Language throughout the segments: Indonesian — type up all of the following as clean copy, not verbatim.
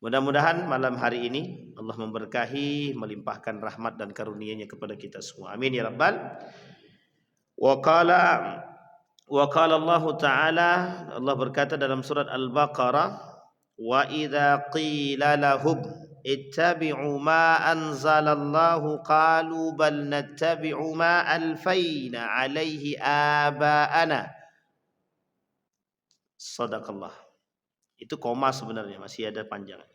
Mudah-mudahan malam hari ini Allah memberkahi, melimpahkan rahmat dan karunia-Nya kepada kita semua. Amin ya rabbal. Wa qala Allah Ta'ala, Allah berkata dalam surat Al-Baqarah, wa idza qila lahum ittabi'u ma anzalallahu qalu bal nattabi'u ma alfayna alaihi aba'ana. Sadaqallah. Itu koma sebenarnya, masih ada panjangnya.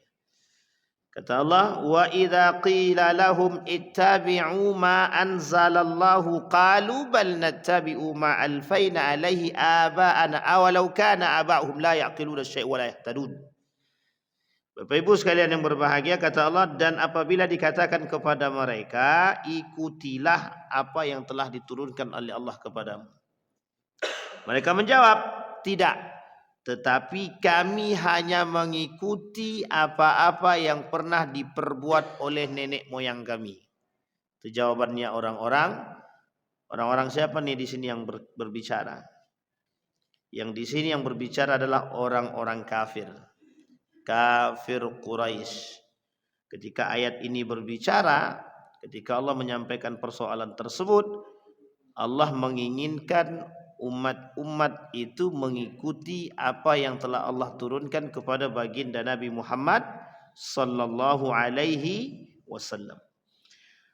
Kata Allah, wa idza qila lahum ittabi'u ma anzalallahu qalu bal nattabi'u ma alfayna alaihi aba'ana awalau kana aba'uhum la ya'qiluna syai'a wa la yahtadun. Bapak Ibu sekalian yang berbahagia, kata Allah, dan apabila dikatakan kepada mereka, ikutilah apa yang telah diturunkan oleh Allah kepadamu. Mereka menjawab, tidak. Tetapi kami hanya mengikuti apa-apa yang pernah diperbuat oleh nenek moyang kami. Itu jawabannya orang-orang. Orang-orang siapa nih di sini yang berbicara? Yang di sini yang berbicara adalah orang-orang kafir. Kafir Quraisy. Ketika ayat ini berbicara, ketika Allah menyampaikan persoalan tersebut, Allah menginginkan umat-umat itu mengikuti apa yang telah Allah turunkan kepada baginda Nabi Muhammad sallallahu alaihi wasallam.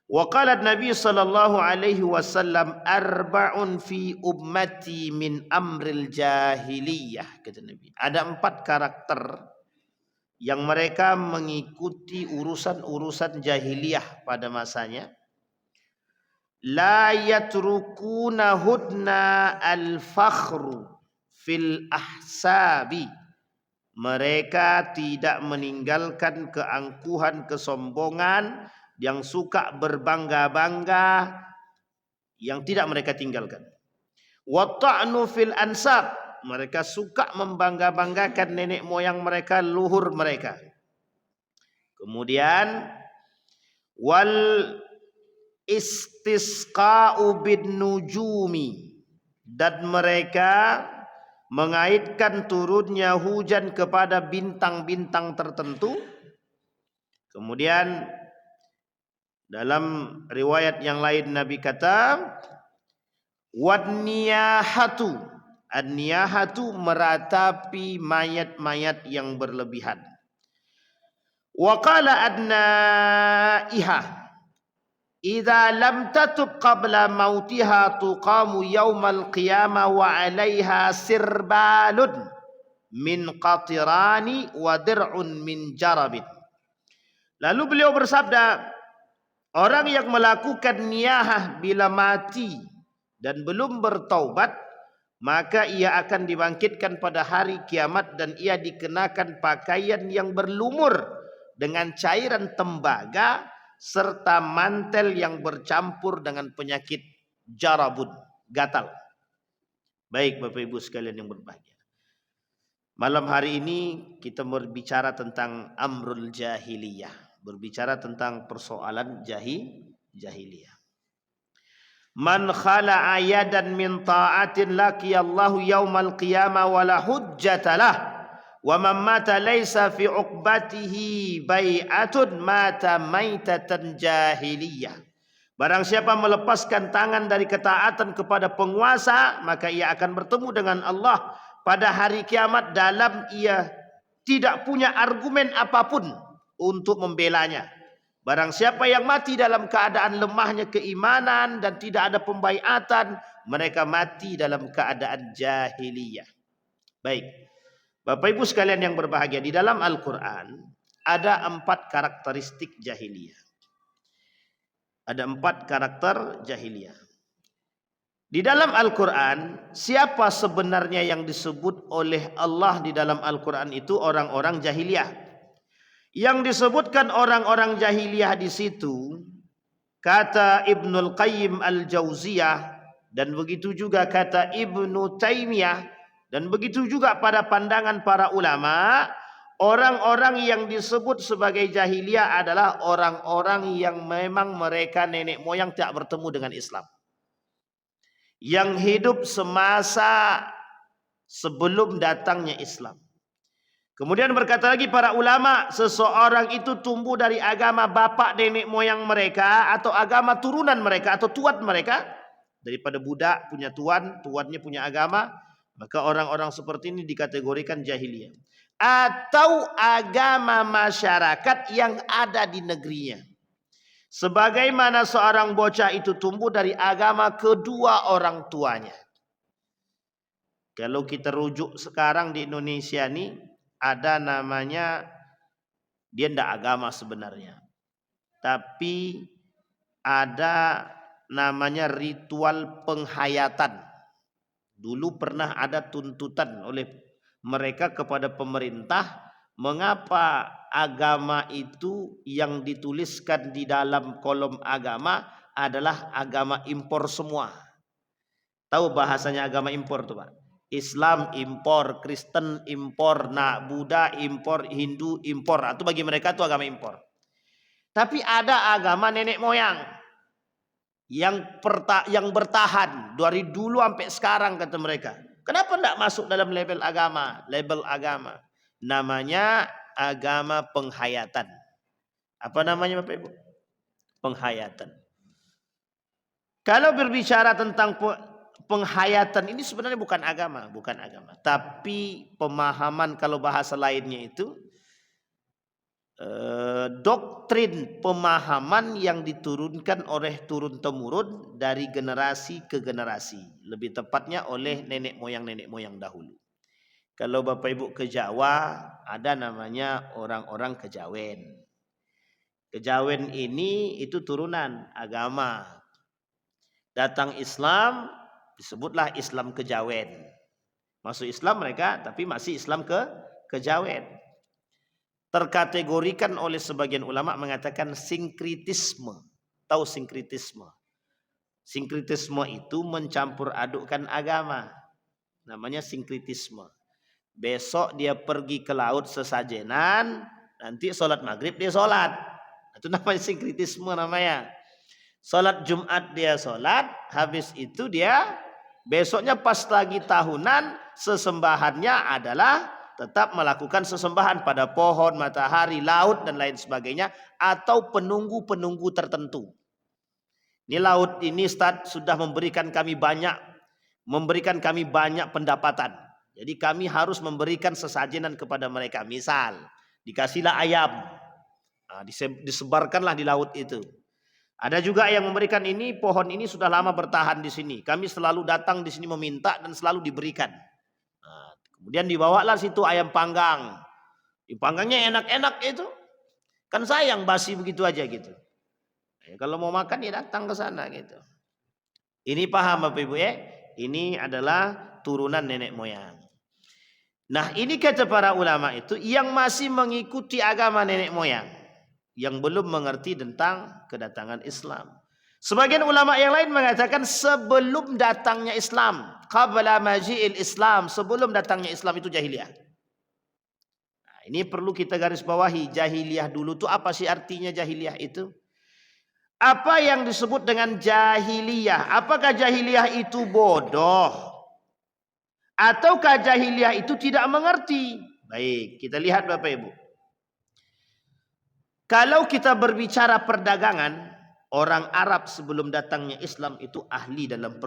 Wa qala Nabi sallallahu alaihi wasallam, arba'un fi ummati min amril jahiliyah, kata Nabi. Ada 4 karakter yang mereka mengikuti urusan-urusan jahiliyah pada masanya. La yatrukuna hudna al-fakhru fil ahsabi. Mereka tidak meninggalkan keangkuhan, kesombongan, yang suka berbangga-bangga, yang tidak mereka tinggalkan. Wa ta'nu fil ansab. Mereka suka membangga-banggakan nenek moyang mereka, luhur mereka. Kemudian wal istisqa'u bin nujumi, dan mereka mengaitkan turunnya hujan kepada bintang-bintang tertentu. Kemudian dalam riwayat yang lain Nabi kata, wadniyahatu, an-niyahatu meratapi mayat-mayat yang berlebihan. Wa qala adnaiha, idza lam tatub qabla mautiha tuqamu yaumal qiyamah wa 'alaiha sirbalun min qatirani wa dir'un min jarabin. Lalu beliau bersabda, orang yang melakukan niyahah bila mati dan belum bertaubat, maka ia akan dibangkitkan pada hari kiamat dan ia dikenakan pakaian yang berlumur dengan cairan tembaga serta mantel yang bercampur dengan penyakit jarabun, gatal. Baik Bapak Ibu sekalian yang berbahagia, malam hari ini kita berbicara tentang amrul jahiliyah, berbicara tentang persoalan jahiliyah. Man khala'a yadan min ta'atin laqiyallahu yaumal qiyamah wala hujjatalah. Wa man mata laisa fi uqbatihi bai'atun mata maitatan jahiliyah. Barang siapa melepaskan tangan dari ketaatan kepada penguasa, maka ia akan bertemu dengan Allah pada hari kiamat dalam ia tidak punya argumen apapun untuk membelanya. Barang siapa yang mati dalam keadaan lemahnya keimanan dan tidak ada pembaiatan, mereka mati dalam keadaan jahiliyah. Baik Bapak Ibu sekalian yang berbahagia, di dalam Al-Quran ada 4 karakteristik jahiliyah. Ada 4 karakter jahiliyah. Di dalam Al-Quran, siapa sebenarnya yang disebut oleh Allah di dalam Al-Quran itu orang-orang jahiliyah. Yang disebutkan orang-orang jahiliyah di situ, kata Ibnul Qayyim Al-Jauziyah, dan begitu juga kata Ibnu Taimiyah, dan begitu juga pada pandangan para ulama, orang-orang yang disebut sebagai jahiliyah adalah orang-orang yang memang mereka nenek moyang tidak bertemu dengan Islam, yang hidup semasa sebelum datangnya Islam. Kemudian berkata lagi para ulama, seseorang itu tumbuh dari agama bapak nenek moyang mereka atau agama turunan mereka atau tuan mereka. Daripada budak punya tuan, tuannya punya agama, maka orang-orang seperti ini dikategorikan jahiliyah. Atau agama masyarakat yang ada di negerinya. Sebagaimana seorang bocah itu tumbuh dari agama kedua orang tuanya. Kalau kita rujuk sekarang di Indonesia nih, ada namanya, dia tidak agama sebenarnya, tapi ada namanya ritual penghayatan. Dulu pernah ada tuntutan oleh mereka kepada pemerintah, mengapa agama itu yang dituliskan di dalam kolom agama adalah agama impor semua. Tahu bahasanya agama impor tuh Pak? Islam impor, Kristen impor, Buddha impor, Hindu impor. Itu bagi mereka itu agama impor. Tapi ada agama nenek moyang yang bertahan dari dulu sampai sekarang kata mereka. Kenapa tidak masuk dalam label agama? Label agama. Namanya agama penghayatan. Apa namanya Bapak Ibu? Penghayatan. Kalau berbicara tentang penghayatan ini sebenarnya bukan agama, tapi pemahaman, kalau bahasa lainnya itu doktrin pemahaman yang diturunkan oleh turun temurun dari generasi ke generasi, lebih tepatnya oleh nenek moyang dahulu. Kalau Bapak Ibu ke Jawa, ada namanya orang-orang Kejawen. Kejawen ini itu turunan agama. Datang Islam, disebutlah Islam Kejawen. Masuk Islam mereka, tapi masih Islam Kejawen. Terkategorikan oleh sebagian ulama mengatakan sinkritisme. Tahu sinkritisme? Sinkritisme itu mencampur adukkan agama. Namanya sinkritisme. Besok dia pergi ke laut sesajenan, nanti sholat maghrib dia sholat. Itu namanya sinkritisme namanya. Sholat Jumat dia sholat, habis itu dia besoknya pas lagi tahunan, sesembahannya adalah tetap melakukan sesembahan pada pohon, matahari, laut dan lain sebagainya, atau penunggu-penunggu tertentu. Ini laut ini Ustaz sudah memberikan kami banyak pendapatan. Jadi kami harus memberikan sesajenan kepada mereka. Misal dikasihlah ayam, disebarkanlah di laut itu. Ada juga yang memberikan ini, pohon ini sudah lama bertahan di sini. Kami selalu datang di sini meminta dan selalu diberikan. Kemudian dibawalah situ ayam panggang. Dipanggangnya enak-enak itu. Kan sayang basi begitu aja gitu. Kalau mau makan ya datang ke sana gitu. Ini paham Bapak Ibu ya? Ini adalah turunan nenek moyang. Nah ini kata para ulama itu yang masih mengikuti agama nenek moyang, yang belum mengerti tentang kedatangan Islam. Sebagian ulama yang lain mengatakan sebelum datangnya Islam, qabla maji'il Islam, sebelum datangnya Islam itu jahiliyah. Nah, ini perlu kita garis bawahi, jahiliyah dulu itu apa sih artinya jahiliyah itu? Apa yang disebut dengan jahiliyah? Apakah jahiliyah itu bodoh? Ataukah jahiliyah itu tidak mengerti? Baik, kita lihat Bapak Ibu. Kalau kita berbicara perdagangan, orang Arab sebelum datangnya Islam itu ahli dalam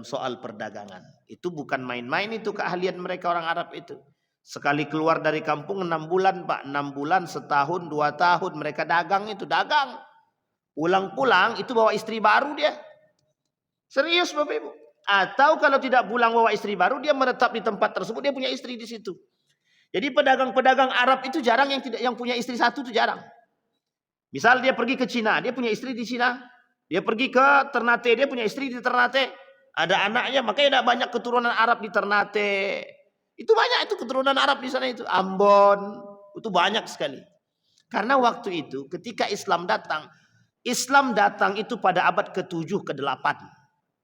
soal perdagangan. Itu bukan main-main, itu keahlian mereka orang Arab itu. Sekali keluar dari kampung 6 bulan Pak, 6 bulan, setahun, 2 tahun mereka dagang itu, dagang. Pulang-pulang itu bawa istri baru dia. Serius Bapak Ibu. Atau kalau tidak pulang bawa istri baru, dia menetap di tempat tersebut, dia punya istri di situ. Jadi pedagang-pedagang Arab itu jarang yang punya istri satu, itu jarang. Misal dia pergi ke Cina, dia punya istri di Cina. Dia pergi ke Ternate, dia punya istri di Ternate. Ada anaknya, makanya ada banyak keturunan Arab di Ternate. Itu banyak itu keturunan Arab di sana itu. Ambon, itu banyak sekali. Karena waktu itu ketika Islam datang itu pada abad ke-7, ke-8.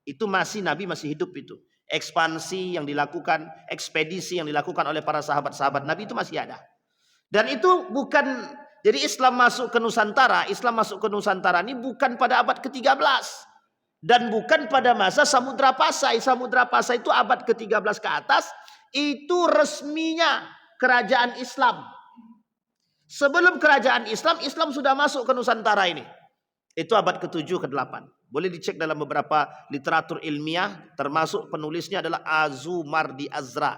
Itu Nabi masih hidup itu. Ekspansi yang dilakukan, ekspedisi yang dilakukan oleh para sahabat-sahabat Nabi itu masih ada. Dan itu bukan, jadi Islam masuk ke Nusantara ini bukan pada abad ke-13. Dan bukan pada masa Samudra Pasai. Samudra Pasai itu abad ke-13 ke atas, itu resminya kerajaan Islam. Sebelum kerajaan Islam, Islam sudah masuk ke Nusantara ini. Itu abad ke-7 ke-8. Boleh dicek dalam beberapa literatur ilmiah, termasuk penulisnya adalah Azumardi Azra,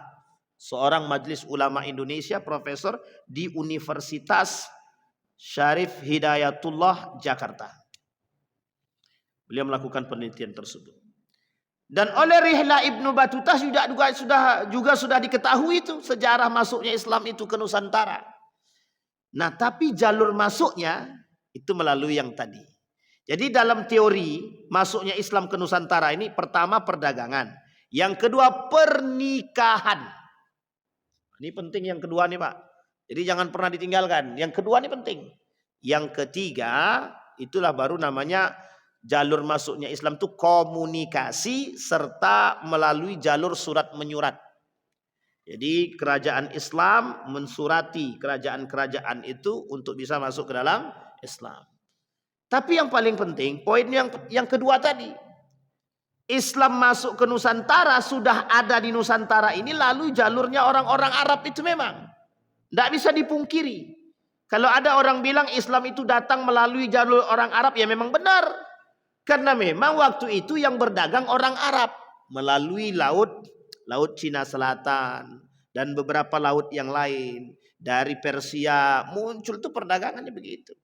seorang majelis ulama Indonesia, profesor di Universitas Syarif Hidayatullah Jakarta. Beliau melakukan penelitian tersebut. Dan oleh Rihla Ibnu Battuta juga sudah diketahui itu sejarah masuknya Islam itu ke Nusantara. Nah, tapi jalur masuknya itu melalui yang tadi. Jadi dalam teori masuknya Islam ke Nusantara ini, pertama perdagangan, yang kedua pernikahan. Ini penting yang kedua nih Pak. Jadi jangan pernah ditinggalkan. Yang kedua ini penting. Yang ketiga itulah baru namanya jalur masuknya Islam itu komunikasi serta melalui jalur surat menyurat. Jadi kerajaan Islam mensurati kerajaan-kerajaan itu untuk bisa masuk ke dalam Islam. Tapi yang paling penting, poin yang kedua tadi. Islam masuk ke Nusantara, sudah ada di Nusantara ini, lalu jalurnya orang-orang Arab itu memang. Tidak bisa dipungkiri. Kalau ada orang bilang Islam itu datang melalui jalur orang Arab, ya memang benar. Karena memang waktu itu yang berdagang orang Arab. Melalui laut Cina Selatan. Dan beberapa laut yang lain. Dari Persia muncul tuh perdagangannya begitu.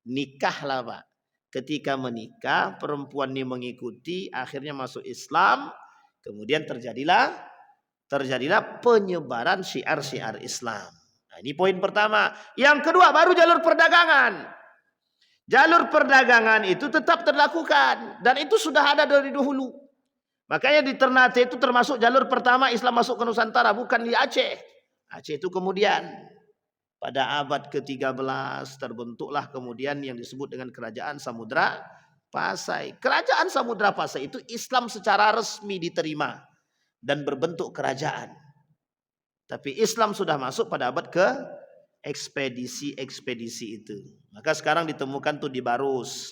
Nikahlah Pak. Ketika menikah, perempuan ini mengikuti, akhirnya masuk Islam, kemudian terjadilah penyebaran syiar-syiar Islam. Nah, ini poin pertama. Yang kedua, baru jalur perdagangan. Jalur perdagangan itu tetap terlakukan, dan itu sudah ada dari dahulu. Makanya di Ternate itu termasuk jalur pertama Islam masuk ke Nusantara, bukan di Aceh. Aceh itu kemudian. Pada abad ke-13 terbentuklah kemudian yang disebut dengan Kerajaan Samudra Pasai. Kerajaan Samudra Pasai itu Islam secara resmi diterima dan berbentuk kerajaan. Tapi Islam sudah masuk pada abad ke ekspedisi itu. Maka sekarang ditemukan tuh di Barus.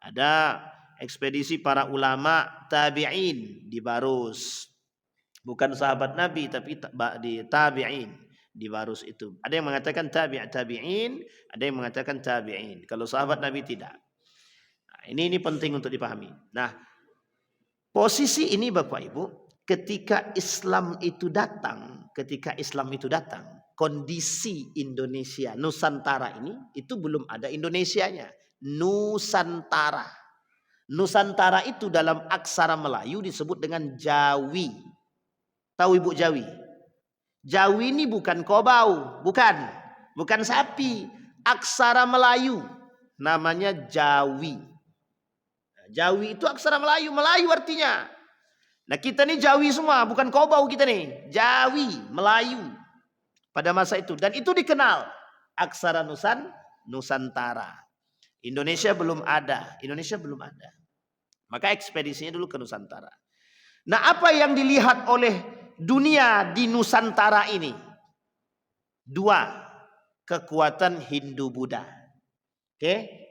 Ada ekspedisi para ulama tabi'in di Barus. Bukan sahabat Nabi tapi di tabi'in. Di Barus itu. Ada yang mengatakan tabi'in, ada yang mengatakan tabi'in. Kalau sahabat Nabi tidak. Nah, ini penting untuk dipahami. Nah, posisi ini Bapak Ibu, ketika Islam itu datang, kondisi Indonesia, Nusantara ini, itu belum ada Indonesianya. Nusantara. Nusantara itu dalam aksara Melayu disebut dengan Jawi. Tahu Ibu Jawi? Jawi ini bukan kobau, bukan sapi. Aksara Melayu namanya Jawi. Jawi itu aksara Melayu, Melayu artinya. Nah kita nih Jawi semua, bukan kobau kita nih. Jawi, Melayu pada masa itu. Dan itu dikenal aksara Nusantara. Indonesia belum ada. Maka ekspedisinya dulu ke Nusantara. Nah apa yang dilihat oleh dunia di Nusantara ini? Dua, kekuatan Hindu-Buddha.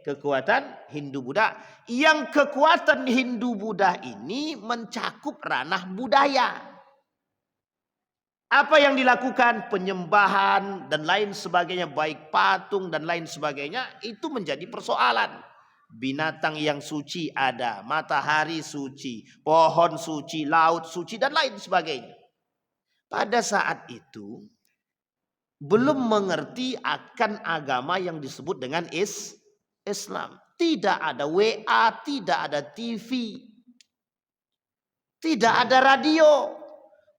Kekuatan Hindu-Buddha. Yang kekuatan Hindu-Buddha ini mencakup ranah budaya. Apa yang dilakukan? Penyembahan dan lain sebagainya, baik patung dan lain sebagainya, itu menjadi persoalan. Binatang yang suci ada, matahari suci, pohon suci, laut suci dan lain sebagainya. Pada saat itu belum mengerti akan agama yang disebut dengan Islam. Tidak ada WA, tidak ada TV, tidak ada radio.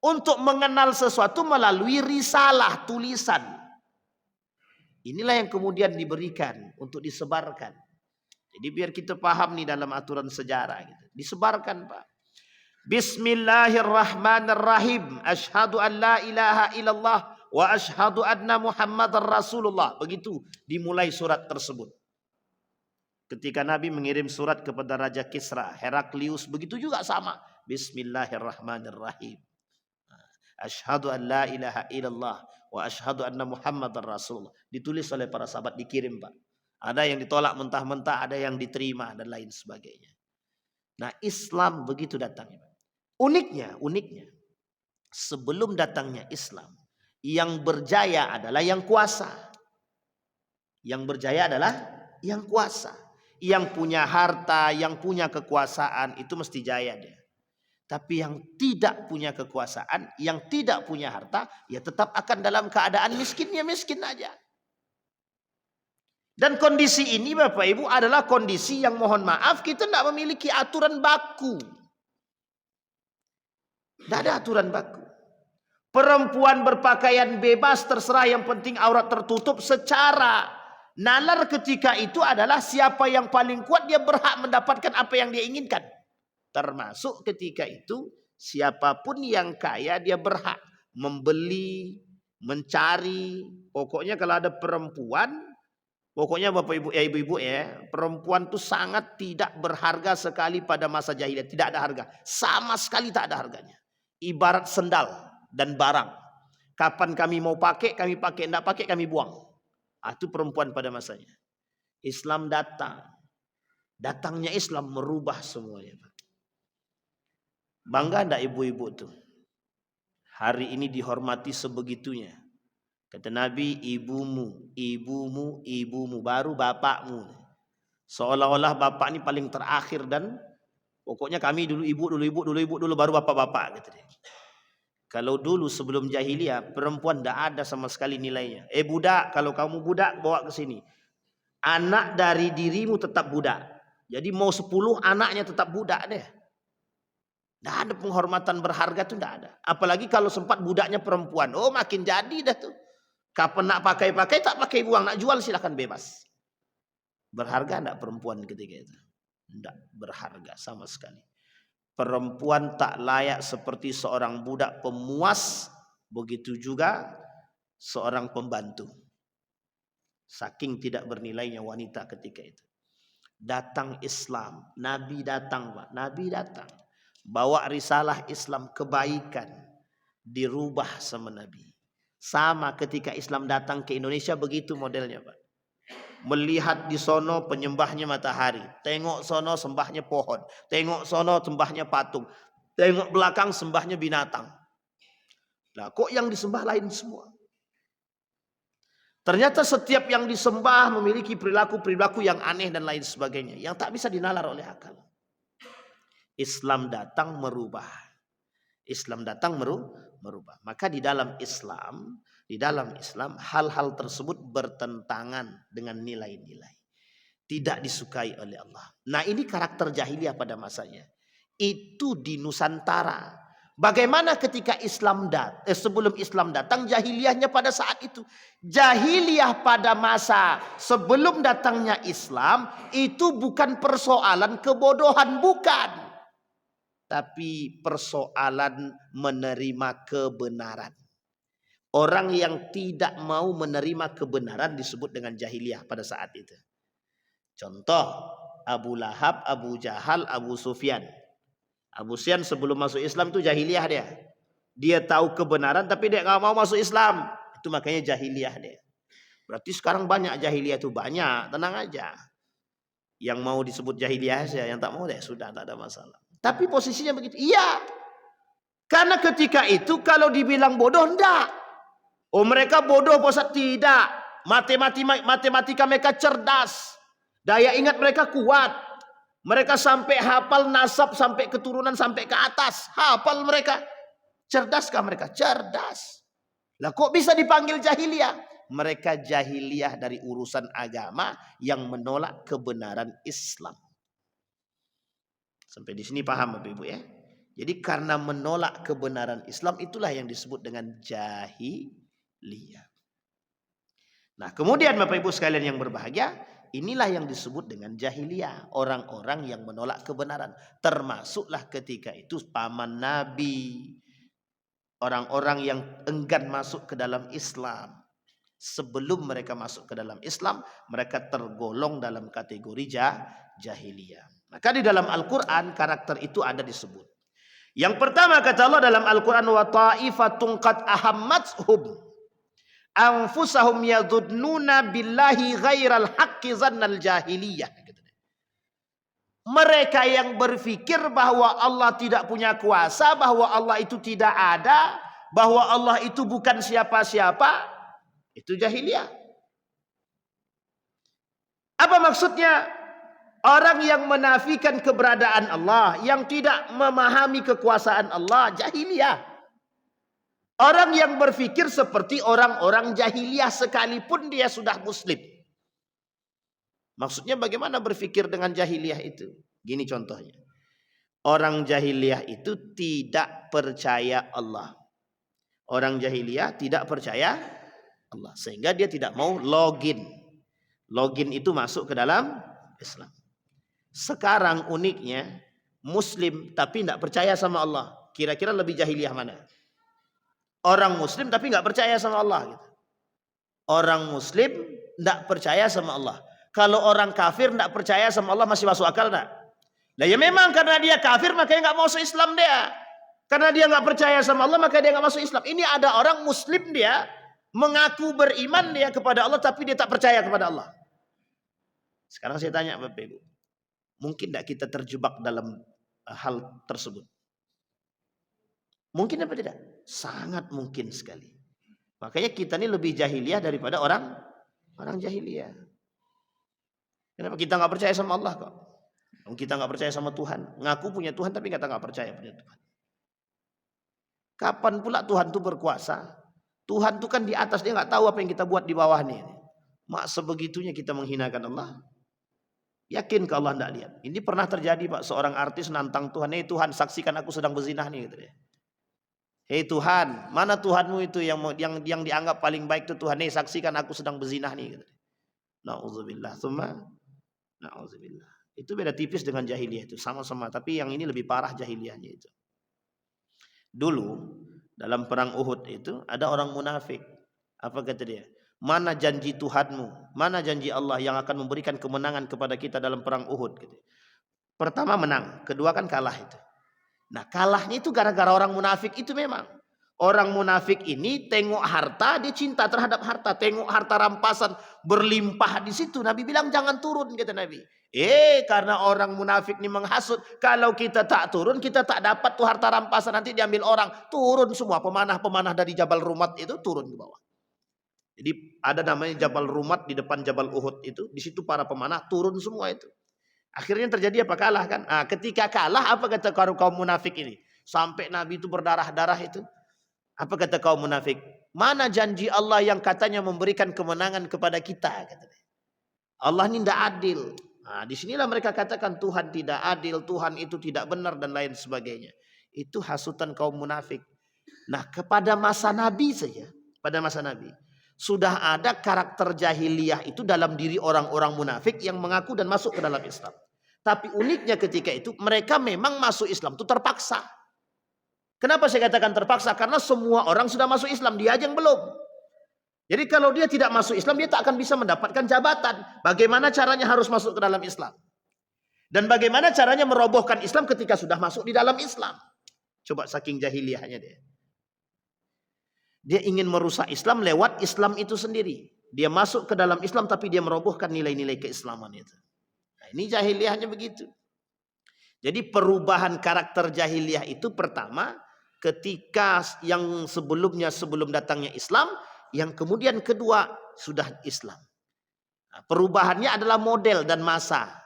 Untuk mengenal sesuatu melalui risalah, tulisan. Inilah yang kemudian diberikan untuk disebarkan. Jadi biar kita paham nih dalam aturan sejarah gitu. Disebarkan Pak. Bismillahirrahmanirrahim. Asyhadu an la ilaha illallah wa asyhadu anna Muhammadar Rasulullah. Begitu dimulai surat tersebut. Ketika Nabi mengirim surat kepada Raja Kisra, Heraklius, begitu juga sama. Bismillahirrahmanirrahim. Asyhadu an la ilaha illallah wa asyhadu anna Muhammadar Rasulullah. Ditulis oleh para sahabat, dikirim Pak. Ada yang ditolak mentah-mentah, ada yang diterima dan lain sebagainya. Nah Islam begitu datangnya. Uniknya, sebelum datangnya Islam, Yang berjaya adalah yang kuasa. Yang berjaya adalah yang kuasa. Yang punya harta, yang punya kekuasaan, itu mesti jaya dia. Tapi yang tidak punya kekuasaan, yang tidak punya harta, ya tetap akan dalam keadaan miskin, ya miskin aja. Dan kondisi ini Bapak Ibu adalah kondisi yang mohon maaf kita tidak memiliki aturan baku. Tidak ada aturan baku. Perempuan berpakaian bebas terserah, yang penting aurat tertutup. Secara nalar ketika itu adalah siapa yang paling kuat dia berhak mendapatkan apa yang dia inginkan. Termasuk ketika itu siapapun yang kaya dia berhak membeli, mencari. Pokoknya kalau ada perempuan, pokoknya Bapak Ibu ibu-ibu ya, perempuan itu sangat tidak berharga sekali pada masa jahiliyah, tidak ada harga. Sama sekali tak ada harganya. Ibarat sendal dan barang. Kapan kami mau pakai, kami pakai, tidak pakai kami buang. Itu perempuan pada masanya. Islam datang. Datangnya Islam merubah semuanya. Bangga enggak ibu-ibu tuh? Hari ini dihormati sebegitunya. Kata Nabi, ibumu, ibumu, ibumu, baru bapakmu. Seolah-olah bapak ini paling terakhir dan pokoknya kami dulu ibu, dulu ibu, dulu ibu, dulu baru bapak-bapak. Gitu deh. Kalau dulu sebelum jahiliyah, perempuan tidak ada sama sekali nilainya. Budak, kalau kamu budak bawa ke sini. Anak dari dirimu tetap budak. Jadi mau 10 anaknya tetap budak deh. Tidak ada penghormatan berharga tuh, tidak ada. Apalagi kalau sempat budaknya perempuan. Oh makin jadi dah tuh. Kapan nak pakai-pakai, tak pakai buang. Nak jual silahkan bebas. Berharga tidak perempuan ketika itu? Tidak berharga sama sekali. Perempuan tak layak seperti seorang budak pemuas. Begitu juga seorang pembantu. Saking tidak bernilainya wanita ketika itu. Datang Islam. Nabi datang Pak. Nabi datang. Bawa risalah Islam, kebaikan. Dirubah sama Nabi. Sama ketika Islam datang ke Indonesia, begitu modelnya Pak. Melihat di sono penyembahnya matahari. Tengok sono sembahnya pohon. Tengok sono sembahnya patung. Tengok belakang sembahnya binatang. Nah kok yang disembah lain semua? Ternyata setiap yang disembah memiliki perilaku-perilaku yang aneh dan lain sebagainya. Yang tak bisa dinalar oleh akal. Islam datang merubah. Islam datang merubah. Maka di dalam Islam hal-hal tersebut bertentangan dengan nilai-nilai. Tidak disukai oleh Allah. Nah ini karakter jahiliyah pada masanya. Itu di Nusantara. Bagaimana ketika sebelum Islam datang, jahiliyahnya pada saat itu. Jahiliyah pada masa sebelum datangnya Islam itu bukan persoalan kebodohan, bukan. Tapi persoalan menerima kebenaran. Orang yang tidak mau menerima kebenaran disebut dengan jahiliyah pada saat itu. Contoh, Abu Lahab, Abu Jahal, Abu Sufyan. Abu Sufyan sebelum masuk Islam itu jahiliyah dia. Dia tahu kebenaran tapi dia nggak mau masuk Islam. Itu makanya jahiliyah dia. Berarti sekarang banyak jahiliyah itu, banyak. Tenang aja. Yang mau disebut jahiliyah saja, yang tak mau deh sudah, tak ada masalah. Tapi posisinya begitu. Iya. Karena ketika itu kalau dibilang bodoh, enggak. Oh mereka bodoh Ustaz, tidak. Matematika mereka cerdas. Daya ingat mereka kuat. Mereka sampai hafal nasab sampai keturunan sampai ke atas. Hafal mereka. Cerdaskah mereka? Cerdas. Lah kok bisa dipanggil jahiliyah? Mereka jahiliyah dari urusan agama yang menolak kebenaran Islam. Sampai di sini paham Bapak Ibu ya? Jadi karena menolak kebenaran Islam itulah yang disebut dengan jahiliyah. Nah kemudian Bapak Ibu sekalian yang berbahagia, inilah yang disebut dengan jahiliyah. Orang-orang yang menolak kebenaran. Termasuklah ketika itu paman Nabi. Orang-orang yang enggan masuk ke dalam Islam. Sebelum mereka masuk ke dalam Islam, mereka tergolong dalam kategori jahiliyah. Maka di dalam Al-Quran karakter itu ada disebut. Yang pertama kata Allah dalam Al-Quran, wa ta'ifatun qad ahammatshum anfusahum yadhunnuna billahi ghairal haqqi zannal jahiliyah. Mereka yang berpikir bahwa Allah tidak punya kuasa, bahwa Allah itu tidak ada, bahwa Allah itu bukan siapa-siapa, itu jahiliyah. Apa maksudnya? Orang yang menafikan keberadaan Allah, yang tidak memahami kekuasaan Allah, jahiliyah. Orang yang berpikir seperti orang-orang jahiliyah sekalipun dia sudah muslim. Maksudnya bagaimana berpikir dengan jahiliyah itu? Gini contohnya. Orang jahiliyah itu tidak percaya Allah. Orang jahiliyah tidak percaya Allah. Sehingga dia tidak mau login. Login itu masuk ke dalam Islam. Sekarang uniknya, muslim tapi tidak percaya sama Allah. Kira-kira lebih jahiliyah mana? Orang muslim tapi nggak percaya sama Allah. Gitu. Orang muslim tidak percaya sama Allah. Kalau orang kafir tidak percaya sama Allah masih masuk akal tak? Nah ya memang karena dia kafir makanya nggak masuk Islam dia. Karena dia nggak percaya sama Allah maka dia nggak masuk Islam. Ini ada orang muslim dia mengaku beriman dia kepada Allah tapi dia tak percaya kepada Allah. Sekarang saya tanya Bapak Ibu. Mungkin tidak kita terjebak dalam hal tersebut? Mungkin apa tidak? Sangat mungkin sekali. Makanya kita ini lebih jahiliyah daripada orang jahiliyah. Kenapa kita nggak percaya sama Allah kok? Kita nggak percaya sama Tuhan. Ngaku punya Tuhan tapi kita nggak percaya punya Tuhan. Kapan pula Tuhan itu berkuasa? Tuhan itu kan di atas, dia nggak tahu apa yang kita buat di bawah nih. Mak sebegitunya kita menghinakan Allah. Yakin ke Allah tidak lihat. Ini pernah terjadi Pak, seorang artis nantang Tuhan. Hei Tuhan, saksikan aku sedang berzinah nih. Gitu. Hei Tuhan, mana Tuhanmu itu yang dianggap paling baik itu Tuhan. Hei saksikan aku sedang berzinah nih. Gitu. Na'udzubillah. Na'udzubillah. Itu beda tipis dengan jahiliyah itu. Sama-sama. Tapi yang ini lebih parah jahiliyahnya itu. Dulu dalam perang Uhud itu ada orang munafik. Apa kata dia? Mana janji Tuhanmu? Mana janji Allah yang akan memberikan kemenangan kepada kita dalam perang Uhud? Gitu. Pertama menang, kedua kan kalah itu. Nah kalahnya itu gara-gara orang munafik itu memang. Orang munafik ini tengok harta, dia cinta terhadap harta. Tengok harta rampasan berlimpah di situ. Nabi bilang jangan turun, kata Nabi. Karena orang munafik ini menghasut. Kalau kita tak turun, kita tak dapat tuh harta rampasan. Nanti diambil orang. Turun semua pemanah-pemanah dari Jabal Rumat itu turun ke bawah. Jadi ada namanya Jabal Rumat di depan Jabal Uhud itu. Di situ para pemanah turun semua itu. Akhirnya terjadi apa? Kalah kan? Nah, ketika kalah apa kata kaum munafik ini? Sampai Nabi itu berdarah-darah itu. Apa kata kaum munafik? Mana janji Allah yang katanya memberikan kemenangan kepada kita? Katanya. Allah ini tidak adil. Nah, disinilah mereka katakan Tuhan tidak adil, Tuhan itu tidak benar dan lain sebagainya. Itu hasutan kaum munafik. Nah kepada masa Nabi saja, pada masa Nabi sudah ada karakter jahiliyah itu dalam diri orang-orang munafik yang mengaku dan masuk ke dalam Islam. Tapi uniknya ketika itu mereka memang masuk Islam itu terpaksa. Kenapa saya katakan terpaksa? Karena semua orang sudah masuk Islam, dia aja yang belum. Jadi kalau dia tidak masuk Islam, dia tak akan bisa mendapatkan jabatan. Bagaimana caranya harus masuk ke dalam Islam? Dan bagaimana caranya merobohkan Islam ketika sudah masuk di dalam Islam? Coba saking jahiliyahnya dia. Dia ingin merusak Islam lewat Islam itu sendiri. Dia masuk ke dalam Islam tapi dia merobohkan nilai-nilai keislaman itu. Nah, ini jahiliyahnya begitu. Jadi perubahan karakter jahiliyah itu pertama ketika yang sebelumnya sebelum datangnya Islam, yang kemudian kedua sudah Islam. Nah, perubahannya adalah model dan masa.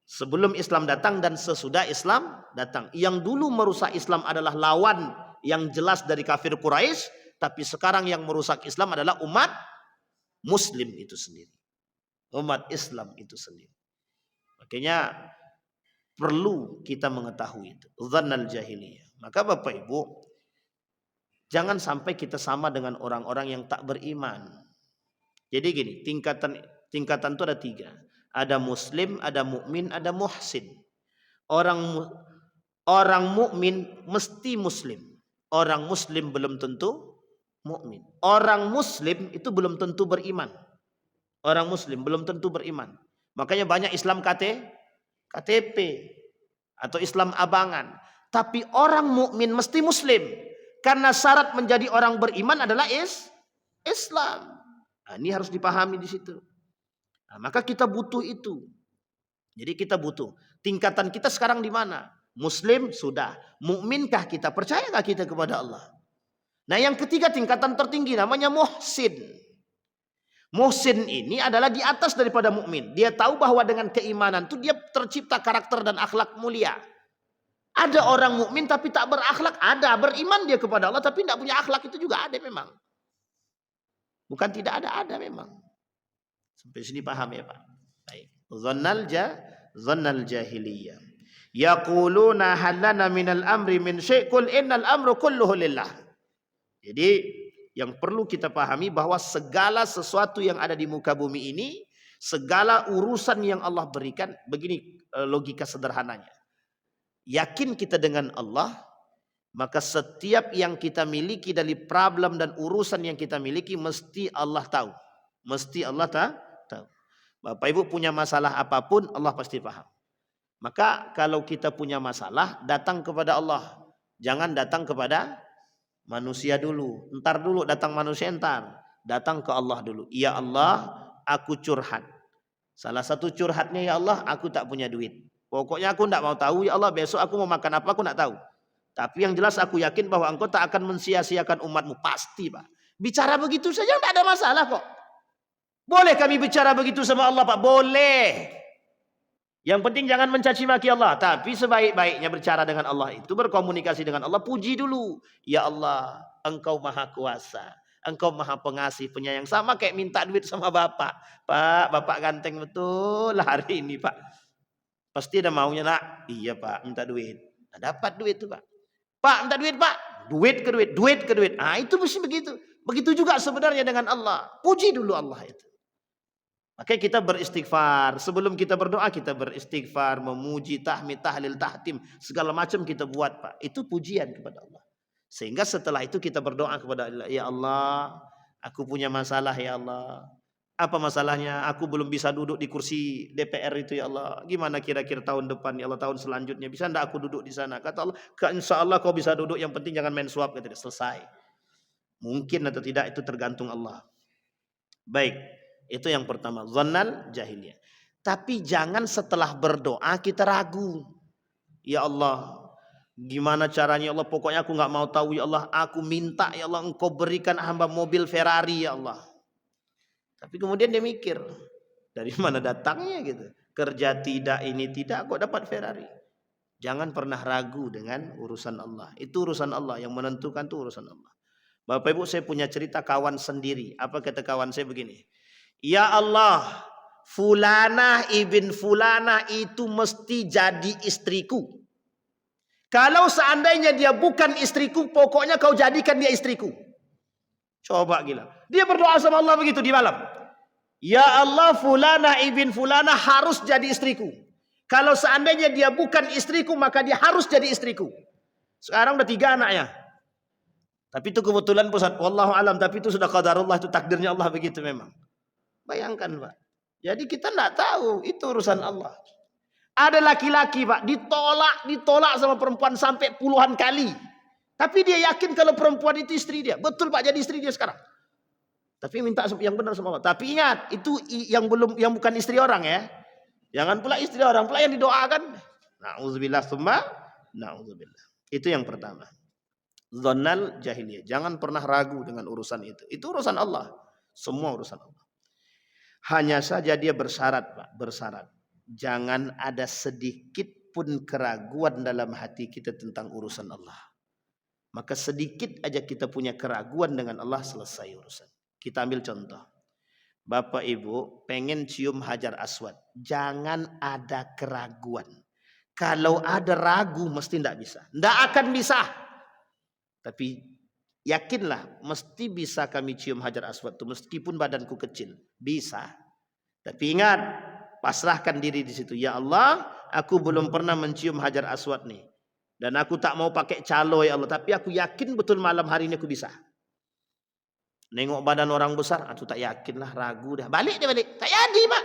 Sebelum Islam datang dan sesudah Islam datang. Yang dulu merusak Islam adalah lawan yang jelas dari kafir Quraisy. Tapi sekarang yang merusak Islam adalah umat Muslim itu sendiri. Umat Islam itu sendiri. Makanya perlu kita mengetahui itu. Dzannal jahiliyah. Maka Bapak Ibu, jangan sampai kita sama dengan orang-orang yang tak beriman. Jadi gini, tingkatan itu ada 3. Ada Muslim, ada mukmin, ada muhsin. Orang mukmin mesti Muslim. Orang Muslim belum tentu mukmin. Orang Muslim itu belum tentu beriman. Orang Muslim belum tentu beriman. Makanya banyak Islam KTP atau Islam abangan. Tapi orang mukmin mesti Muslim. Karena syarat menjadi orang beriman adalah Islam. Nah, ini harus dipahami di situ. Nah, maka kita butuh itu. Jadi kita butuh. Tingkatan kita sekarang di mana? Muslim sudah. Mukminkah kita? Percayakah kita kepada Allah? Nah yang ketiga tingkatan tertinggi namanya muhsin. Muhsin ini adalah di atas daripada mukmin. Dia tahu bahwa dengan keimanan itu dia tercipta karakter dan akhlak mulia. Ada orang mukmin tapi tak berakhlak, ada. Beriman dia kepada Allah tapi tidak punya akhlak, itu juga ada memang. Bukan tidak ada memang. Sampai sini paham ya Pak? Baik. Zannal jahiliyah. Yaquluna halana minal amri min syai' qul innal amru kulluhu lillah. Jadi yang perlu kita pahami bahwa segala sesuatu yang ada di muka bumi ini, segala urusan yang Allah berikan, begini logika sederhananya. Yakin kita dengan Allah, maka setiap yang kita miliki dari problem dan urusan yang kita miliki mesti Allah tahu. Mesti Allah tahu. Bapak Ibu punya masalah apapun Allah pasti paham. Maka kalau kita punya masalah datang kepada Allah. Jangan datang kepada manusia dulu. Entar dulu datang manusia entar. Datang ke Allah dulu. Ya Allah, aku curhat. Salah satu curhatnya ya Allah, aku tak punya duit. Pokoknya aku tidak mau tahu ya Allah, besok aku mau makan apa aku tidak tahu. Tapi yang jelas aku yakin bahwa engkau tak akan mensia-siakan umatmu. Pasti Pak. Bicara begitu saja tidak ada masalah kok. Boleh kami bicara begitu sama Allah Pak? Boleh. Yang penting jangan mencaci maki Allah. Tapi sebaik-baiknya berbicara dengan Allah itu berkomunikasi dengan Allah. Puji dulu. Ya Allah, engkau maha kuasa. Engkau maha pengasih, penyayang. Sama kayak minta duit sama Bapak. Pak, Bapak ganteng betul hari ini Pak. Pasti ada maunya nak. Iya Pak, minta duit. Nah, dapat duit itu Pak. Pak, minta duit Pak. Duit ke duit. Ah itu mesti begitu. Begitu juga sebenarnya dengan Allah. Puji dulu Allah itu. Makanya kita beristighfar. Sebelum kita berdoa kita beristighfar, memuji, tahmid, tahlil, tahtim, segala macam kita buat Pak. Itu pujian kepada Allah. Sehingga setelah itu kita berdoa kepada Allah, ya Allah, aku punya masalah ya Allah. Apa masalahnya? Aku belum bisa duduk di kursi DPR itu ya Allah. Gimana kira-kira tahun depan ya Allah, tahun selanjutnya bisa enggak aku duduk di sana? Kata Allah, insya Allah kau bisa duduk, yang penting jangan main suap. Kata dia, selesai. Mungkin atau tidak itu tergantung Allah. Baik, itu yang pertama, zannal jahiliyah. Tapi jangan setelah berdoa kita ragu. Ya Allah, gimana caranya ya Allah? Pokoknya aku nggak mau tahu ya Allah. Aku minta ya Allah, engkau berikan hamba mobil Ferrari ya Allah. Tapi kemudian dia mikir, dari mana datangnya gitu. Kerja tidak, ini tidak, kok dapat Ferrari. Jangan pernah ragu dengan urusan Allah. Itu urusan Allah, yang menentukan itu urusan Allah. Bapak Ibu, saya punya cerita kawan sendiri. Apa kata kawan saya begini? Ya Allah, Fulanah ibn Fulanah itu mesti jadi istriku. Kalau seandainya dia bukan istriku, pokoknya kau jadikan dia istriku. Coba gila. Dia berdoa sama Allah begitu di malam. Ya Allah, Fulanah ibn Fulanah harus jadi istriku. Kalau seandainya dia bukan istriku, maka dia harus jadi istriku. Sekarang udah 3 anaknya. Tapi itu kebetulan pusat. Wallahu alam. Tapi itu sudah qadarullah, itu takdirnya Allah begitu memang. Bayangkan Pak. Jadi kita tidak tahu. Itu urusan Allah. Ada laki-laki Pak. Ditolak sama perempuan sampai puluhan kali. Tapi dia yakin kalau perempuan itu istri dia. Betul Pak, jadi istri dia sekarang. Tapi minta yang benar sama Allah. Tapi ingat, itu yang bukan istri orang ya. Jangan pula istri orang, pula yang didoakan. Na'udzubillah summa na'udzubillah. Itu yang pertama. Zannal jahiliyah. Jangan pernah ragu dengan urusan itu. Itu urusan Allah. Semua urusan Allah. Hanya saja dia bersyarat Pak. Bersyarat. Jangan ada sedikit pun keraguan dalam hati kita tentang urusan Allah. Maka sedikit aja kita punya keraguan dengan Allah, selesai urusan. Kita ambil contoh. Bapak Ibu pengen cium Hajar Aswad. Jangan ada keraguan. Kalau ada ragu mesti tidak bisa. Tidak akan bisa. Tapi yakinlah mesti bisa kami cium Hajar Aswad itu meskipun badanku kecil. Bisa. Tapi ingat, pasrahkan diri di situ. Ya Allah, aku belum pernah mencium Hajar Aswad nih. Dan aku tak mau pakai calo ya Allah. Tapi aku yakin betul malam hari ini aku bisa. Nengok badan orang besar, aku tak yakin lah, ragu dah. Balik dia balik. Tak jadi Pak.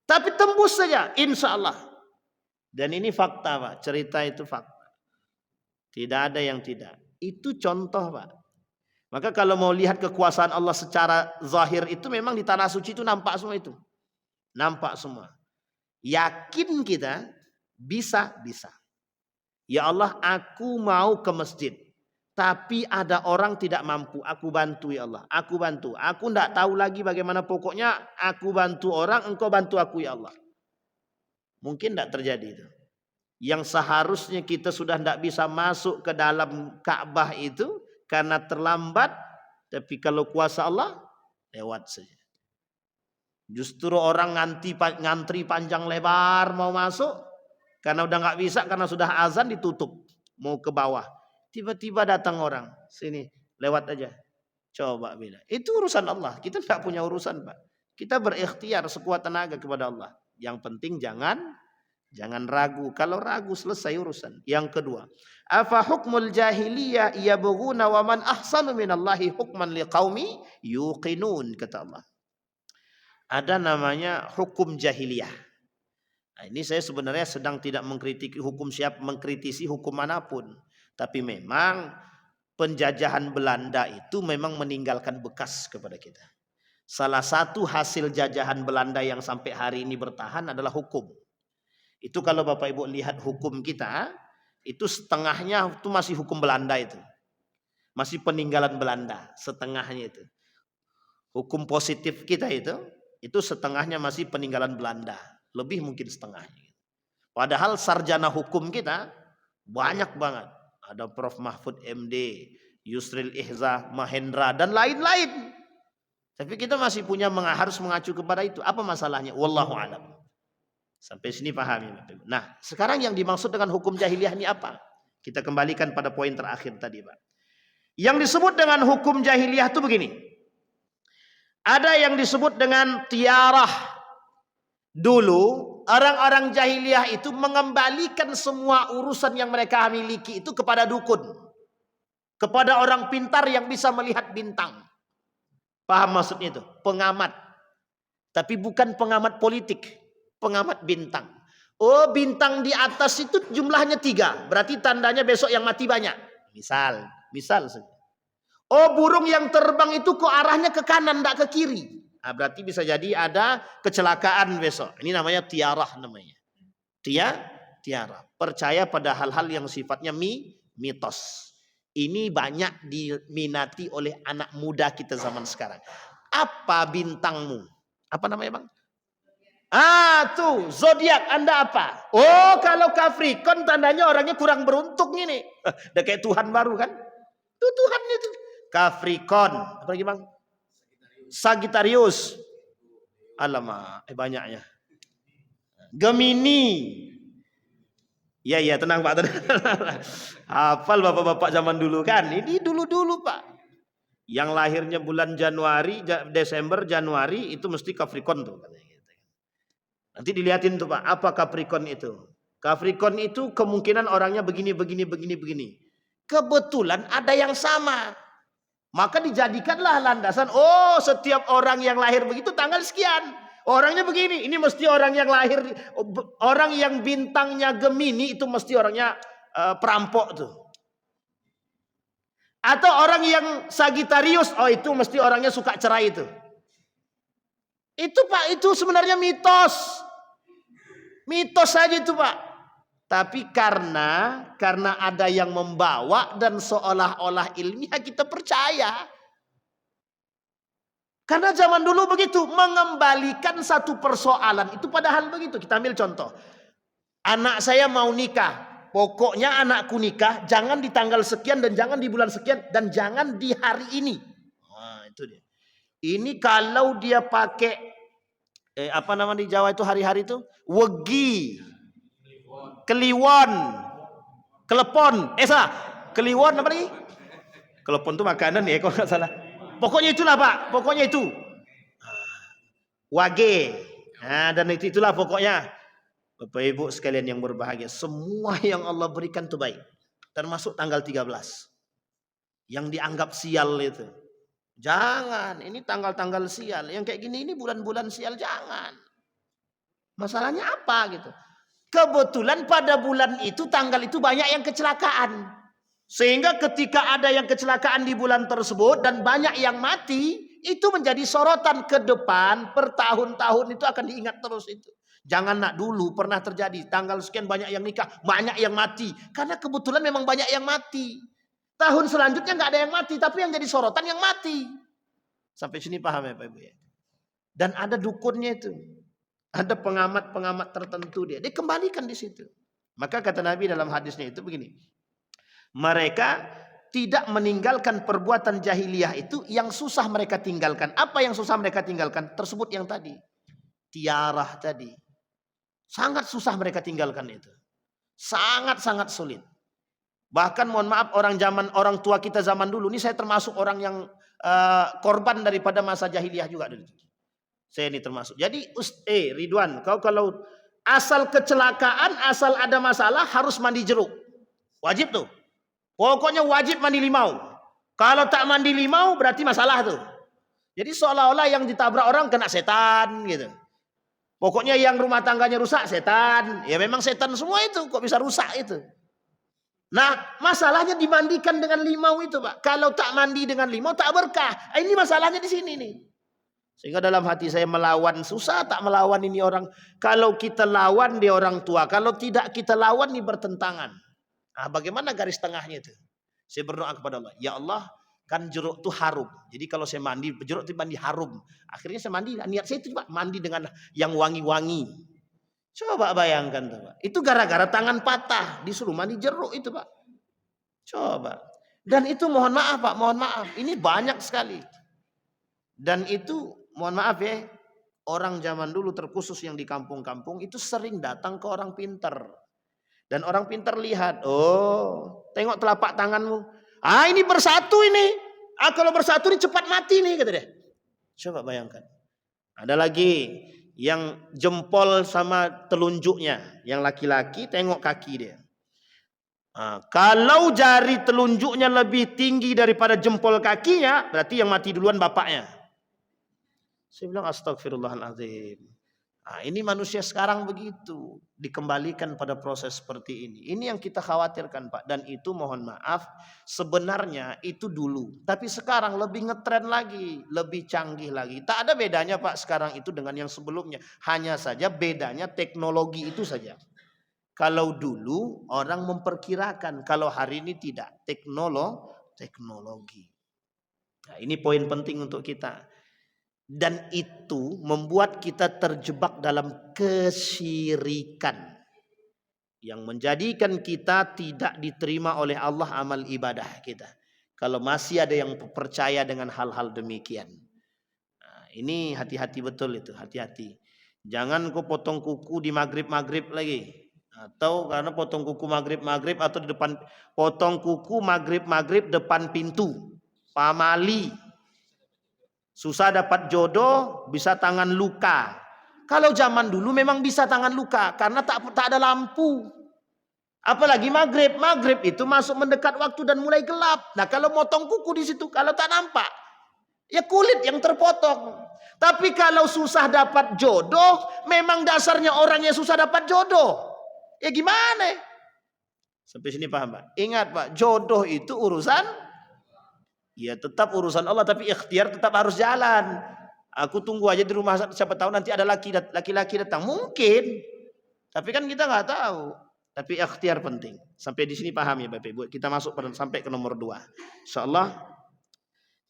Tapi tembus saja, insya Allah. Dan ini fakta Pak. Cerita itu fakta. Tidak ada yang tidak. Itu contoh Pak. Maka kalau mau lihat kekuasaan Allah secara zahir itu memang di tanah suci itu nampak semua itu. Nampak semua. Yakin kita bisa. Ya Allah, aku mau ke masjid. Tapi ada orang tidak mampu, aku bantu ya Allah, aku bantu. Aku tidak tahu lagi bagaimana, pokoknya aku bantu orang, engkau bantu aku ya Allah. Mungkin tidak terjadi itu. Yang seharusnya kita sudah tidak bisa masuk ke dalam Ka'bah itu karena terlambat, tapi kalau kuasa Allah lewat saja. Justru orang ngantri panjang lebar mau masuk karena udah nggak bisa, karena sudah azan ditutup mau ke bawah. Tiba-tiba datang orang sini, lewat aja. Coba bila itu urusan Allah, kita tidak punya urusan, Pak. Kita berikhtiar sekuat tenaga kepada Allah. Yang penting jangan ragu. Kalau ragu selesai urusan. Yang kedua, afa hukmul jahiliyah yabghuna wa man ahsanu minallahi hukman liqaumi yuqinun, kata Allah. Ada namanya hukum jahiliyah. Nah, ini saya sebenarnya sedang tidak mengkritisi hukum manapun. Tapi memang penjajahan Belanda itu memang meninggalkan bekas kepada kita. Salah satu hasil jajahan Belanda yang sampai hari ini bertahan adalah hukum. Itu kalau Bapak Ibu lihat hukum kita, itu setengahnya itu masih hukum Belanda itu. Masih peninggalan Belanda, setengahnya itu. Hukum positif kita itu setengahnya masih peninggalan Belanda. Lebih mungkin setengahnya. Padahal sarjana hukum kita banyak banget. Ada Prof. Mahfud MD, Yusril Ihza, Mahendra, dan lain-lain. Tapi kita masih harus mengacu kepada itu. Apa masalahnya? Wallahu a'lam. Sampai sini pahami. Nah, sekarang yang dimaksud dengan hukum jahiliyah ini apa? Kita kembalikan pada poin terakhir tadi, Pak. Yang disebut dengan hukum jahiliyah itu begini. Ada yang disebut dengan tiarah. Dulu orang-orang jahiliyah itu mengembalikan semua urusan yang mereka miliki itu kepada dukun. Kepada orang pintar yang bisa melihat bintang. Paham maksudnya itu? Pengamat. Tapi bukan pengamat politik. Pengamat bintang. Oh, bintang di atas itu jumlahnya 3. Berarti tandanya besok yang mati banyak. Misal saja. Oh, burung yang terbang itu kok arahnya ke kanan, tidak ke kiri. Nah, berarti bisa jadi ada kecelakaan besok. Ini namanya tiarah namanya. Tiarah. Percaya pada hal-hal yang sifatnya mitos. Ini banyak diminati oleh anak muda kita zaman sekarang. Apa bintangmu? Apa namanya, Bang? Tuh, zodiak Anda apa? Oh, kalau Capricorn tandanya orangnya kurang beruntung ini. Udah kayak Tuhan baru kan? Itu Tuhan itu. Capricorn. Apa lagi, Bang? Sagittarius. Alamak, banyaknya. Gemini. Ya, tenang Pak. Tenang. Hafal bapak-bapak zaman dulu kan? Ini dulu-dulu Pak. Yang lahirnya bulan Desember, Januari itu mesti Capricorn tuh. Nanti dilihatin tuh Pak, apa Capricorn itu? Capricorn itu kemungkinan orangnya begini. Kebetulan ada yang sama. Maka dijadikanlah landasan, oh setiap orang yang lahir begitu tanggal sekian. Orangnya begini, ini mesti orang yang lahir, orang yang bintangnya Gemini itu mesti orangnya perampok tuh. Atau orang yang Sagittarius, oh itu mesti orangnya suka cerai itu. Itu Pak, itu sebenarnya mitos. Mitos saja itu Pak. Tapi karena ada yang membawa dan seolah-olah ilmiah kita percaya. Karena zaman dulu begitu, mengembalikan satu persoalan itu padahal begitu. Kita ambil contoh. Anak saya mau nikah. Pokoknya anakku nikah jangan di tanggal sekian dan jangan di bulan sekian dan jangan di hari ini. Nah, itu dia. Ini kalau dia pakai apa nama di Jawa itu hari-hari itu? Wegi. Kliwon, kelepon, kliwon apa lagi? Kelepon itu makanan ya kalau nggak salah. Pokoknya itulah Pak, pokoknya itu. Wage, nah, dan itulah pokoknya. Bapak Ibu sekalian yang berbahagia, semua yang Allah berikan itu baik. Termasuk tanggal 13. Yang dianggap sial itu. Jangan, ini tanggal-tanggal sial. Yang kayak gini ini bulan-bulan sial, jangan. Masalahnya apa gitu? Kebetulan pada bulan itu, tanggal itu banyak yang kecelakaan. Sehingga ketika ada yang kecelakaan di bulan tersebut dan banyak yang mati, itu menjadi sorotan ke depan, per tahun-tahun itu akan diingat terus itu. Jangan nak dulu pernah terjadi, tanggal sekian banyak yang nikah, banyak yang mati. Karena kebetulan memang banyak yang mati. Tahun selanjutnya nggak ada yang mati, tapi yang jadi sorotan yang mati. Sampai sini paham ya Pak Ibu ya? Dan ada dukunnya itu. Ada pengamat-pengamat tertentu dia dikembalikan di situ. Maka kata Nabi dalam hadisnya itu begini. Mereka tidak meninggalkan perbuatan jahiliyah itu yang susah mereka tinggalkan. Apa yang susah mereka tinggalkan? Tersebut yang tadi. Tiarah tadi. Sangat susah mereka tinggalkan itu. Sangat-sangat sulit. Bahkan mohon maaf orang tua kita zaman dulu. Ini saya termasuk orang yang korban daripada masa jahiliyah juga. Saya ini termasuk. Jadi Ridwan, kau kalau asal kecelakaan, asal ada masalah harus mandi jeruk. Wajib tuh. Pokoknya wajib mandi limau. Kalau tak mandi limau berarti masalah tuh. Jadi seolah-olah yang ditabrak orang kena setan gitu. Pokoknya yang rumah tangganya rusak setan. Ya memang setan semua itu. Kok bisa rusak itu? Nah masalahnya dimandikan dengan limau itu Pak. Kalau tak mandi dengan limau tak berkah. Ini masalahnya di sini nih. Sehingga dalam hati saya melawan susah tak melawan ini orang. Kalau kita lawan dia orang tua. Kalau tidak kita lawan ini bertentangan. Nah, bagaimana garis tengahnya itu? Saya berdoa kepada Allah. Ya Allah, kan jeruk itu harum. Jadi kalau saya mandi, jeruk itu mandi harum. Akhirnya saya mandi, niat saya itu Pak, mandi dengan yang wangi-wangi. Coba bayangkan tuh Pak. Itu gara-gara tangan patah. Disuruh mandi jeruk itu Pak. Coba. Dan itu mohon maaf Pak, mohon maaf. Ini banyak sekali. Dan itu mohon maaf ya. Orang zaman dulu terkhusus yang di kampung-kampung itu sering datang ke orang pintar. Dan orang pintar lihat, oh tengok telapak tanganmu. Ah ini bersatu ini. Ah kalau bersatu ini cepat mati nih kata dia. Coba bayangkan. Ada lagi yang jempol sama telunjuknya. Yang laki-laki tengok kaki dia. Nah, kalau jari telunjuknya lebih tinggi daripada jempol kakinya, berarti yang mati duluan bapaknya. Saya bilang astagfirullahaladzim. Nah, ini manusia sekarang begitu. Dikembalikan pada proses seperti ini. Ini yang kita khawatirkan Pak. Dan itu mohon maaf. Sebenarnya itu dulu. Tapi sekarang lebih ngetren lagi. Lebih canggih lagi. Tak ada bedanya Pak sekarang itu dengan yang sebelumnya. Hanya saja bedanya teknologi itu saja. Kalau dulu orang memperkirakan. Kalau hari ini tidak. Teknologi. Nah, ini poin penting untuk kita. Dan itu membuat kita terjebak dalam kesyirikan. Yang menjadikan kita tidak diterima oleh Allah amal ibadah kita. Kalau masih ada yang percaya dengan hal-hal demikian. Nah, ini hati-hati betul itu. Hati-hati. Jangan kau potong kuku di maghrib-maghrib lagi. Atau karena potong kuku maghrib-maghrib. Atau di depan potong kuku maghrib-maghrib depan pintu. Pamali. Susah dapat jodoh, bisa tangan luka. Kalau zaman dulu memang bisa tangan luka karena tak ada lampu. Apalagi maghrib, maghrib itu masuk mendekat waktu dan mulai gelap. Nah kalau motong kuku di situ, kalau tak nampak, ya kulit yang terpotong. Tapi kalau susah dapat jodoh, memang dasarnya orang yang susah dapat jodoh. Ya gimana? Sampai sini paham Pak? Ingat Pak, jodoh itu urusan. Ya tetap urusan Allah tapi ikhtiar tetap harus jalan. Aku tunggu aja di rumah siapa tahu nanti ada laki-laki datang. Mungkin. Tapi kan kita nggak tahu. Tapi ikhtiar penting. Sampai di sini paham ya Bapak Ibu. Kita masuk sampai ke nomor 2. Insyaallah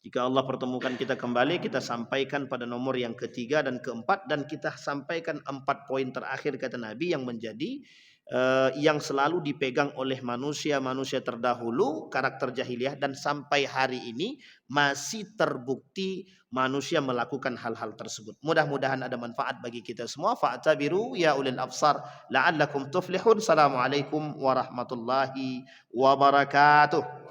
jika Allah pertemukan kita kembali, kita sampaikan pada nomor yang ketiga dan keempat. Dan kita sampaikan 4 poin terakhir kata Nabi yang menjadi yang selalu dipegang oleh manusia-manusia terdahulu, karakter jahiliyah, dan sampai hari ini masih terbukti manusia melakukan hal-hal tersebut. Mudah-mudahan ada manfaat bagi kita semua. Fa'tabiru ya ulil absar la'allakum tuflihun. Assalamualaikum warahmatullahi wabarakatuh.